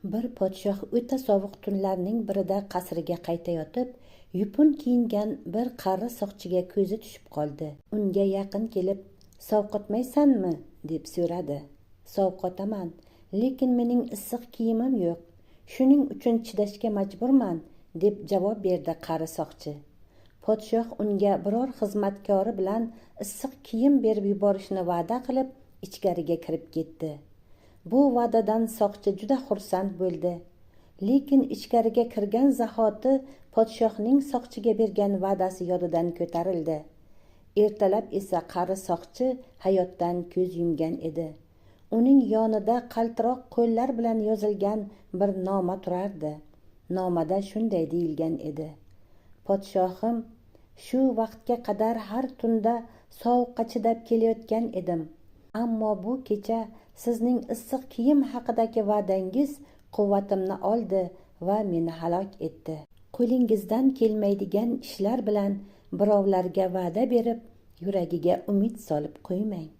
Bir podshoh o'ta sovuq tunlarning birida qasriga qaytayotib, yupun kiyingan bir qari soqchiga ko'zi tushib qoldi. Unga yaqin kelib, "Sovqotmaysanmi?" deb so'radi. "Sovqotaman, lekin mening issiq kiyimim yo'q. Shuning uchun chidashga majburman", deb javob berdi qari soqchi. Podshoh unga biror xizmatkori bilan issiq kiyim berib yuborishni va'da qilib, ichkariga kirib ketdi. Bu va'dadan soqchi juda xursand bo'ldi. Lekin ichkariga kirgan zahoti podshohning soqchiga bergan va'dasi yodidan ko'tarildi. Ertalab esa qari soqchi hayotdan ko'z yumgan edi. Uning yonida qaltiroq qo'llar bilan yozilgan bir noma turardi. Nomada shunday deyilgan edi: "Podshohim, shu vaqtga qadar har tunda sovuqqa chidab kelayotgan edim. Ammo bu kecha sizning issiq kiyim haqidagi va'dangiz quvvatimni oldi va meni halok etdi. Qo'lingizdan kelmaydigan ishlar bilan birovlarga va'da berib, yuragiga umid solib qo'ymang."